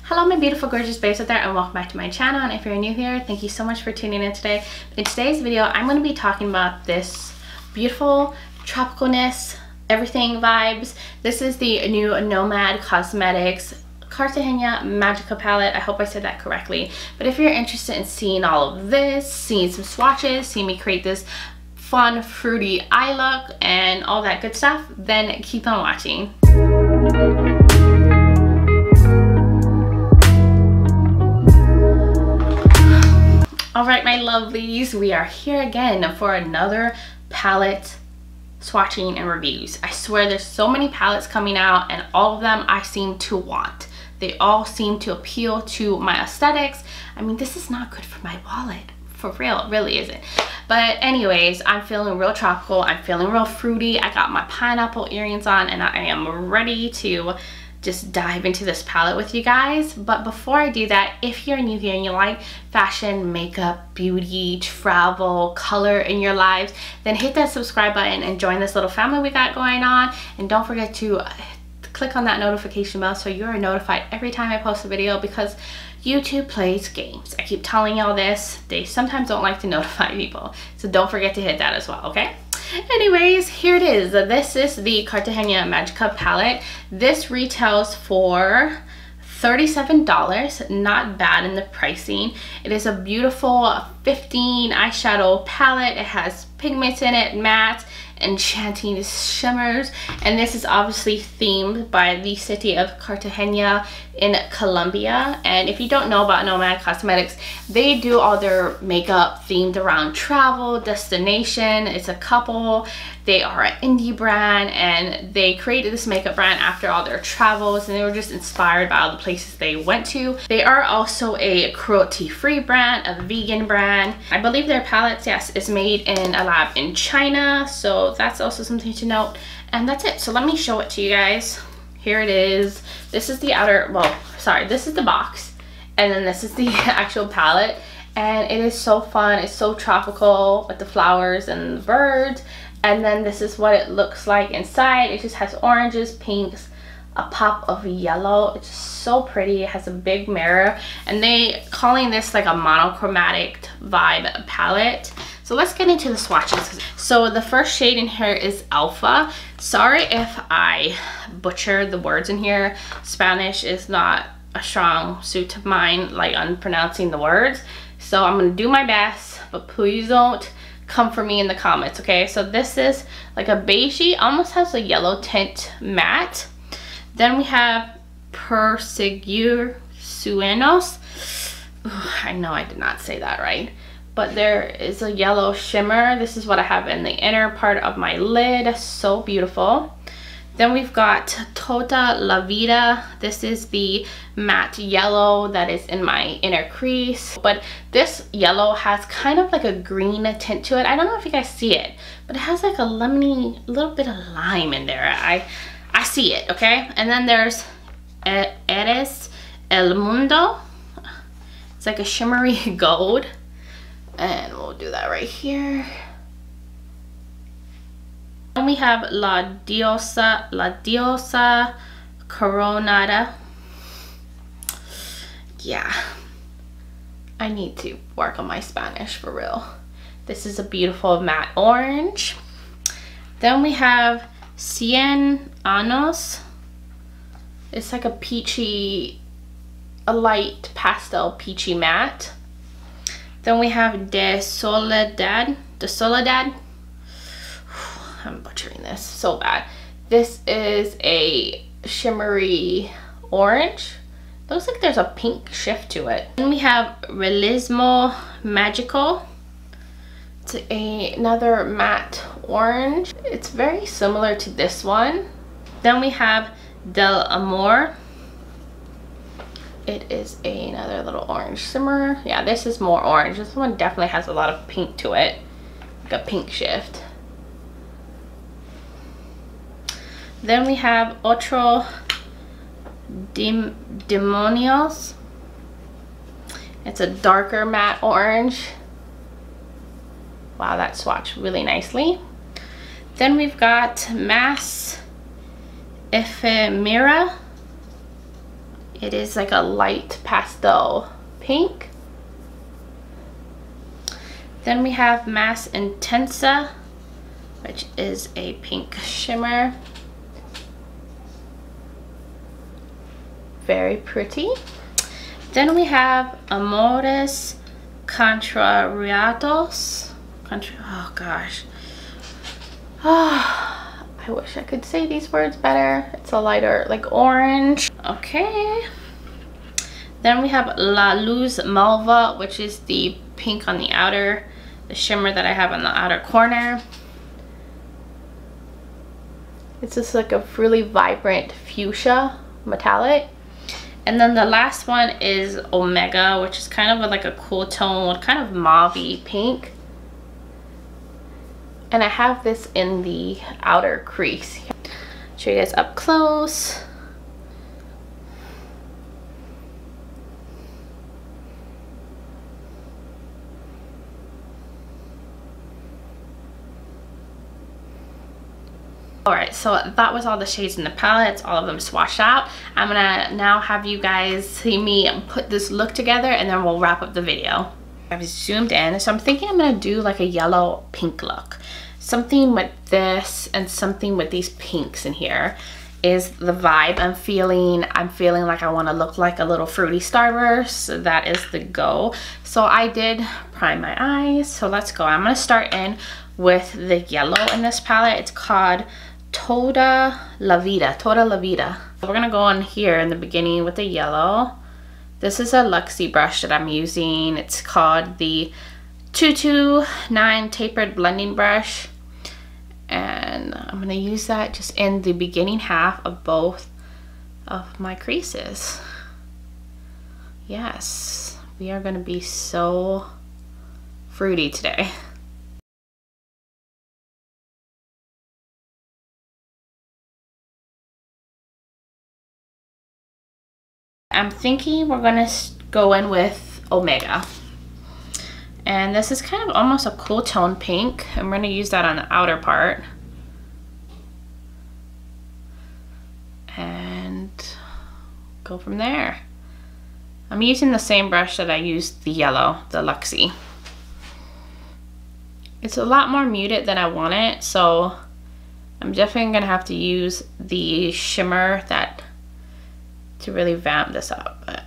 Hello my beautiful gorgeous babes out there, and welcome back to my channel. And if you're new here, thank you so much for tuning in today. In today's video, I'm going to be talking about this beautiful tropicalness, everything vibes. This is the new Nomad Cosmetics Cartagena Magica palette. I hope I said that correctly. But if you're interested in seeing all of this, seeing some swatches, seeing me create this fun fruity eye look and all that good stuff, then keep on watching. Alright my lovelies, we are here again for another palette swatching and reviews. I swear there's so many palettes coming out and all of them I seem to want. They all seem to appeal to my aesthetics. I mean, this is not good for my wallet. For real, it really isn't. But anyways, I'm feeling real tropical. I'm feeling real fruity. I got my pineapple earrings on and I am ready to just dive into this palette with you guys. But before I do that, if you're new here and you like fashion, makeup, beauty, travel, color in your lives, then hit that subscribe button and join this little family we got going on. And don't forget to click on that notification bell so you're notified every time I post a video, because YouTube plays games. I keep telling y'all this. They sometimes don't like to notify people. So don't forget to hit that as well, okay? Anyways, here it is. This is the Cartagena Magica palette. This retails for $37. Not bad in the pricing. It is a beautiful 15 eyeshadow palette. It has pigments in it, matte, enchanting shimmers, and this is obviously themed by the city of Cartagena in Colombia. And if you don't know about Nomad Cosmetics, they do all their makeup themed around travel, destination. It's a couple. They are an indie brand and they created this makeup brand after all their travels, and they were just inspired by all the places they went to. They are also a cruelty-free brand, a vegan brand. I believe their palettes, yes, is made in a lab in China, so that's also something to note. And that's it. So let me show it to you guys. Here it is. This is the outer, well, sorry, this is the box, and then this is the actual palette. And it is so fun. It's so tropical with the flowers and the birds. And then this is what it looks like inside. It just has oranges, pinks, a pop of yellow. It's so pretty. It has a big mirror, and they calling this like a monochromatic vibe palette. So let's get into the swatches. So the first shade in here is Alpha. Sorry if I butchered the words in here. Spanish is not a strong suit of mine, like on pronouncing the words. So I'm gonna do my best, but please don't come for me in the comments, okay? So this is like a beigey, almost has a yellow tint matte. Then we have Perseguir Suenos. I know I did not say that right, but there is a yellow shimmer. This is what I have in the inner part of my lid. So beautiful. Then we've got Tota La Vida. This is the matte yellow that is in my inner crease. But this yellow has kind of like a green tint to it. I don't know if you guys see it, but it has like a lemony, little bit of lime in there. I see it, okay? And then there's Eres El Mundo. It's like a shimmery gold. And we'll do that right here. And we have La Diosa Coronada. Yeah, I need to work on my Spanish for real. This is a beautiful matte orange. Then we have Cien Años. It's like a peachy, a light pastel peachy matte. Then we have De Soledad. I'm butchering this so bad. This is a shimmery orange. Looks like there's a pink shift to it. Then we have Realismo Magical. It's another matte orange. It's very similar to this one. Then we have Del Amor. It is another little orange shimmer. Yeah, this is more orange. This one definitely has a lot of pink to it, like a pink shift. Then we have Otro Demonios. It's a darker matte orange. Wow, that swatched really nicely. Then we've got Mass Ephemera. It is like a light pastel pink. Then we have Mass Intensa, which is a pink shimmer. Very pretty. Then we have Amores Contrariados. Oh gosh. Oh, I wish I could say these words better. It's a lighter, like orange. Okay. Then we have La Luz Malva, which is the pink on the outer, the shimmer that I have on the outer corner. It's just like a really vibrant fuchsia metallic. And then the last one is Omega, which is kind of like a cool tone, kind of mauve-y pink. And I have this in the outer crease. Show you guys up close. Alright, so that was all the shades in the palette. All of them swatched out. I'm gonna now have you guys see me put this look together, and then we'll wrap up the video. I've zoomed in, so I'm thinking I'm gonna do like a yellow pink look. Something with this and something with these pinks in here is the vibe I'm feeling. I'm feeling like I want to look like a little fruity starburst. That is the go. So I did prime my eyes, so let's go. I'm gonna start in with the yellow in this palette. It's called Toda La Vida. Toda La Vida. We're gonna go on here in the beginning with the yellow. This is a Luxie brush that I'm using. It's called the 229 Tapered Blending Brush. And I'm gonna use that just in the beginning half of both of my creases. Yes, we are gonna be so fruity today. I'm thinking we're gonna go in with Omega. And this is kind of almost a cool tone pink. I'm gonna use that on the outer part. And go from there. I'm using the same brush that I used the yellow, the Luxie. It's a lot more muted than I want it, so I'm definitely gonna have to use the shimmer that to really vamp this up. But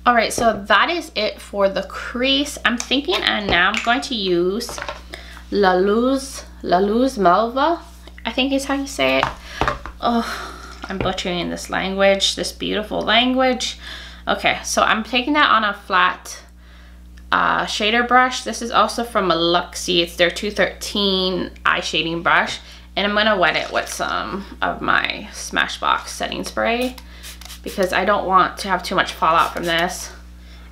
alright, so that is it for the crease. I'm thinking, and now I'm going to use La Luz Malva, I think is how you say it. Oh, I'm butchering this language, this beautiful language. Okay, so I'm taking that on a flat shader brush. This is also from a Luxie. It's their 213 eye shading brush. And I'm gonna wet it with some of my Smashbox setting spray, because I don't want to have too much fallout from this,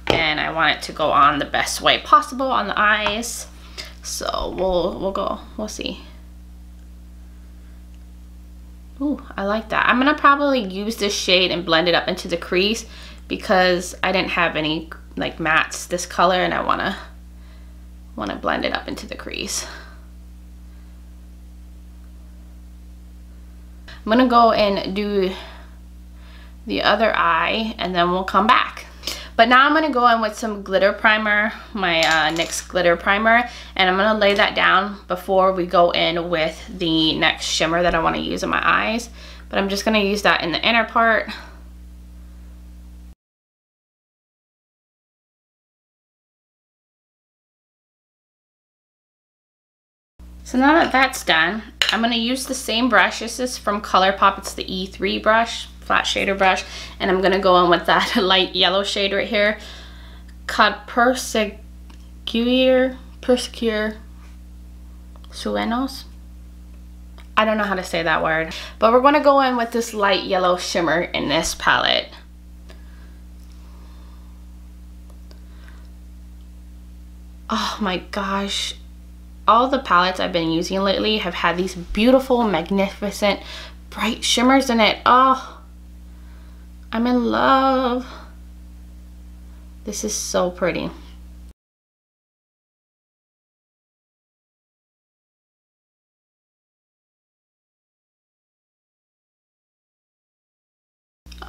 and I want it to go on the best way possible on the eyes. So we'll see. Ooh, I like that. I'm gonna probably use this shade and blend it up into the crease, because I didn't have any like mattes this color, and I wanna blend it up into the crease. I'm gonna go and do the other eye, and then we'll come back. But now I'm gonna go in with some glitter primer, my NYX glitter primer, and I'm gonna lay that down before we go in with the next shimmer that I want to use in my eyes. But I'm just gonna use that in the inner part. So now that that's done, I'm gonna use the same brush. This is from ColourPop. It's the E3 brush, flat shader brush, and I'm gonna go in with that light yellow shade right here, called Persecure Suenos. I don't know how to say that word, but we're gonna go in with this light yellow shimmer in this palette. Oh my gosh. All the palettes I've been using lately have had these beautiful, magnificent, bright shimmers in it. Oh, I'm in love. This is so pretty.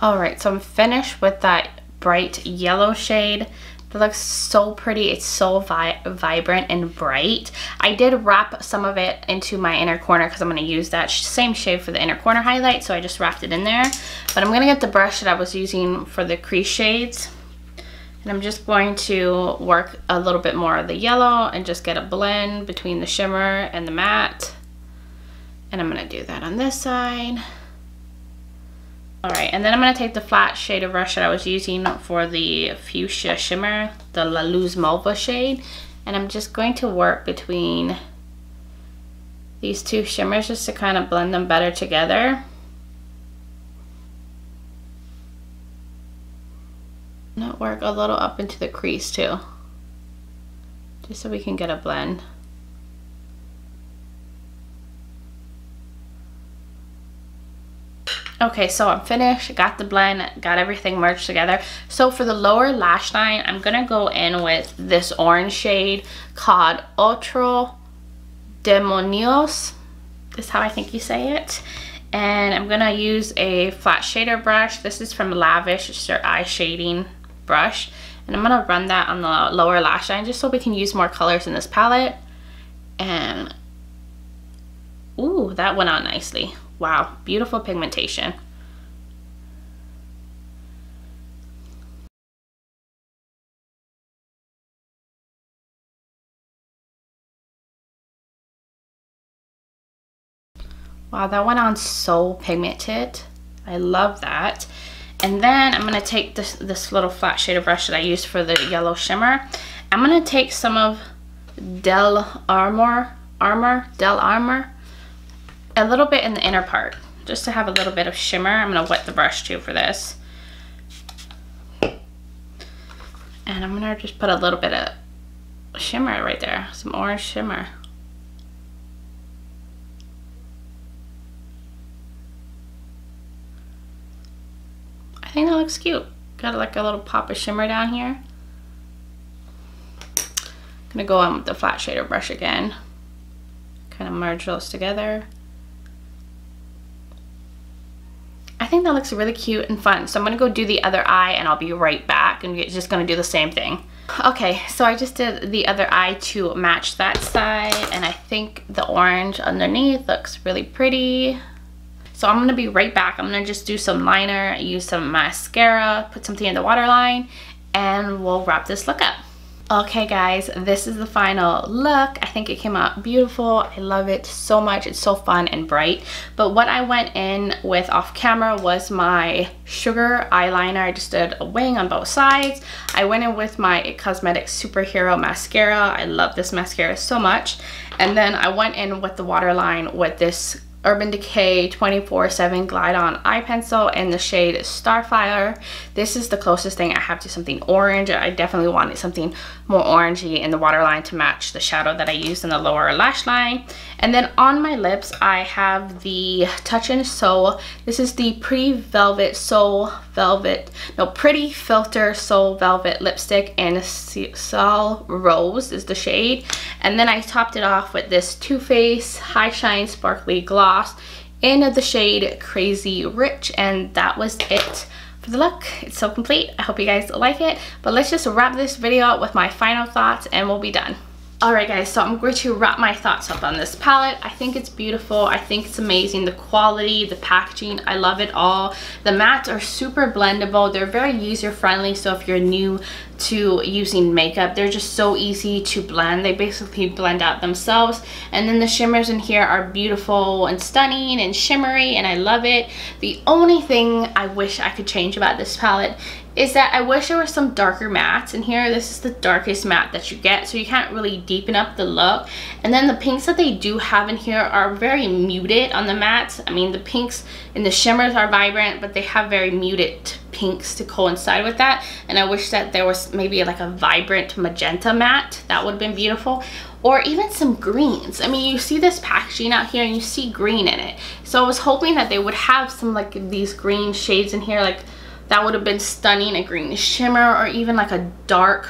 All right, so I'm finished with that bright yellow shade. That looks so pretty. It's so vibrant and bright. I did wrap some of it into my inner corner because I'm going to use that same shade for the inner corner highlight, so I just wrapped it in there. But I'm going to get the brush that I was using for the crease shades, and I'm just going to work a little bit more of the yellow and just get a blend between the shimmer and the matte. And I'm going to do that on this side. All right, and then I'm going to take the flat shade of brush that I was using for the fuchsia shimmer, the La Luz Malva shade, and I'm just going to work between these two shimmers just to kind of blend them better together. And I'll work a little up into the crease too, just so we can get a blend. Okay, so I'm finished, got the blend, got everything merged together. So for the lower lash line, I'm gonna go in with this orange shade called Otro Demonios. This is how I think you say it. And I'm gonna use a flat shader brush. This is from Lavish, it's their eye shading brush. And I'm gonna run that on the lower lash line just so we can use more colors in this palette. And, ooh, that went on nicely. Wow, beautiful pigmentation. Wow, that went on so pigmented. I love that. And then I'm gonna take this little flat shader brush that I used for the yellow shimmer. I'm gonna take some of Del Armor, a little bit in the inner part, just to have a little bit of shimmer. I'm gonna wet the brush too for this. And I'm gonna just put a little bit of shimmer right there, some orange shimmer. I think that looks cute. Got like a little pop of shimmer down here. Gonna go on with the flat shader brush again. Kind of merge those together. I think that looks really cute and fun. So I'm gonna go do the other eye and I'll be right back, and we're just gonna do the same thing. Okay, so I just did the other eye to match that side, and I think the orange underneath looks really pretty. So I'm gonna be right back. I'm gonna just do some liner, use some mascara, put something in the waterline, and we'll wrap this look up. Okay guys, this is the final look. I think it came out beautiful. I love it so much. It's so fun and bright. But what I went in with off camera was my sugar eyeliner. I just did a wing on both sides. I went in with my IT Cosmetics Superhero mascara. I love this mascara so much. And then I went in with the waterline with this Urban Decay 24/7 Glide On eye pencil in the shade Starfire. This is the closest thing I have to something orange. I definitely wanted something more orangey in the waterline to match the shadow that I used in the lower lash line. And then on my lips, I have the Touch and Soul. This is the Pretty Filter Soul Velvet lipstick in Sol Rose is the shade. And then I topped it off with this Too Faced High Shine Sparkly Gloss in the shade Crazy Rich, and that was it for the look. It's so complete. I hope you guys like it, but let's just wrap this video up with my final thoughts and we'll be done. Alright guys, so I'm going to wrap my thoughts up on this palette. I think it's beautiful. I think it's amazing. The quality, the packaging, I love it all. The mattes are super blendable. They're very user friendly, so if you're new to using makeup, they're just so easy to blend. They basically blend out themselves. And then the shimmers in here are beautiful and stunning and shimmery, and I love it. The only thing I wish I could change about this palette is that I wish there were some darker mattes in here. This is the darkest matte that you get, so you can't really deepen up the look. And then the pinks that they do have in here are very muted on the mattes. I mean, the pinks and the shimmers are vibrant, but they have very muted pinks to coincide with that. And I wish that there was maybe like a vibrant magenta matte. That would have been beautiful. Or even some greens. I mean, you see this packaging out here and you see green in it. So I was hoping that they would have some like these green shades in here, like that would have been stunning. A green shimmer, or even like a dark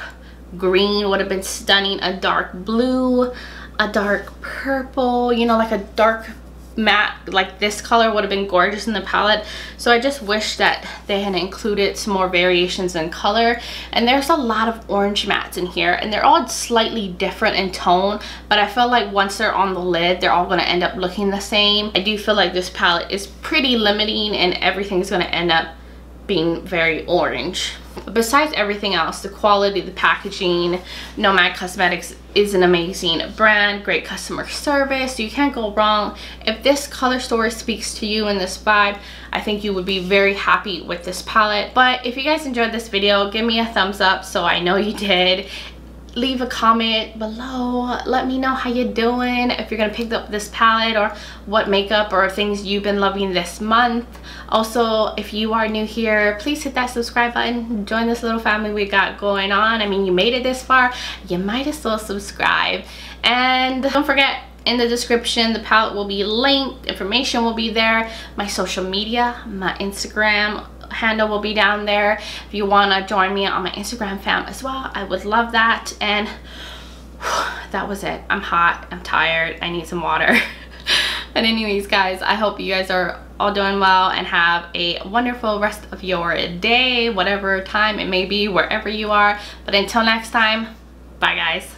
green would have been stunning. A dark blue, a dark purple, you know, like a dark matte, like this color would have been gorgeous in the palette. So I just wish that they had included some more variations in color. And there's a lot of orange mattes in here, and they're all slightly different in tone, but I feel like once they're on the lid, they're all going to end up looking the same. I do feel like this palette is pretty limiting and everything's going to end up being very orange. But besides everything else, the quality, the packaging, Nomad Cosmetics is an amazing brand, great customer service, so you can't go wrong. If this color story speaks to you in this vibe, I think you would be very happy with this palette. But if you guys enjoyed this video, give me a thumbs up so I know you did. Leave a comment below, let me know how you're doing, if you're gonna pick up this palette, or what makeup or things you've been loving this month. Also, if you are new here, please hit that subscribe button, join this little family we got going on. I mean, you made it this far, you might as well subscribe. And don't forget, in the description, the palette will be linked, information will be there, my social media, my Instagram handle will be down there. If you want to join me on my Instagram fam as well, I would love that. And that was it. I'm hot, I'm tired, I need some water. But anyways, guys, I hope you guys are all doing well and have a wonderful rest of your day, whatever time it may be, wherever you are. But until next time, bye guys.